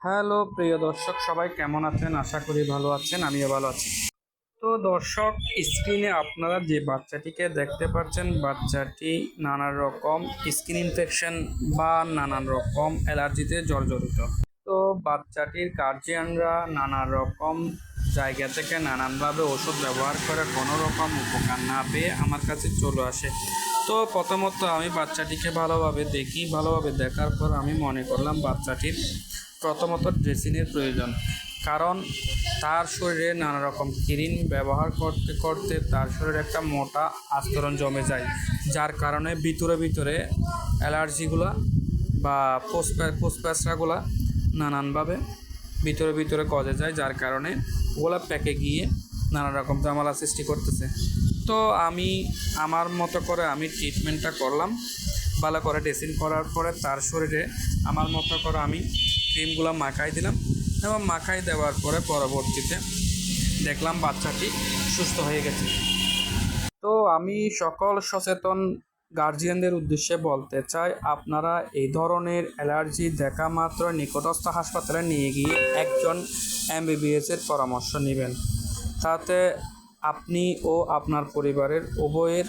Hello প্রিয় দর্শক, সবাই কেমন আছেন? আশা করি ভালো আছেন, আমিও ভালো আছি। তো দর্শক, স্ক্রিনে আপনারা যে বাচ্চাটিকে দেখতে পাচ্ছেন, বাচ্চাটি নানা রকম স্কিন ইনফেকশন বা নানান রকম অ্যালার্জিতে জর্জরিত। তো বাচ্চাটির গার্জিয়ানরা নানা রকম জায়গা থেকে নানানভাবে ওষুধ ব্যবহার করে কোনো রকম উপকার না পেয়ে আমার কাছে চলে আসে। তো প্রথমত আমি বাচ্চাটিকে ভালোভাবে দেখি, ভালোভাবে দেখার পর আমি মনে করলাম বাচ্চাটির প্রথমত ড্রেসিংয়ের প্রয়োজন। কারণ তার শরীরে নানা রকম ক্রিম ব্যবহার করতে করতে তার শরীরে একটা মোটা আস্তরণ জমে যায়, যার কারণে ভিতরে ভিতরে অ্যালার্জিগুলা বা পোস্টপ্যাচরাগুলা নানানভাবে ভিতরে ভিতরে গজে যায়, যার কারণে ওগুলা প্যাকে গিয়ে নানা রকম ঝামেলা সৃষ্টি করতেছে। তো আমি আমার মতো করে আমি ট্রিটমেন্টটা করলাম। ভালো করে ড্রেসিং করার পরে তার শরীরে আমার মতো করে আমি ক্রিমগুলো মাখাই দিলাম, এবং মাখাই দেওয়ার পরে পরবর্তীতে দেখলাম বাচ্চাটি সুস্থ হয়ে গেছে। তো আমি সকল সচেতন গার্জিয়ানদের উদ্দেশ্যে বলতে চাই, আপনারা এই ধরনের অ্যালার্জি দেখা মাত্র নিকটস্থ হাসপাতালে নিয়ে গিয়ে একজন এমবিবিএসের পরামর্শ নেবেন। তাতে আপনি ও আপনার পরিবারের উভয়ের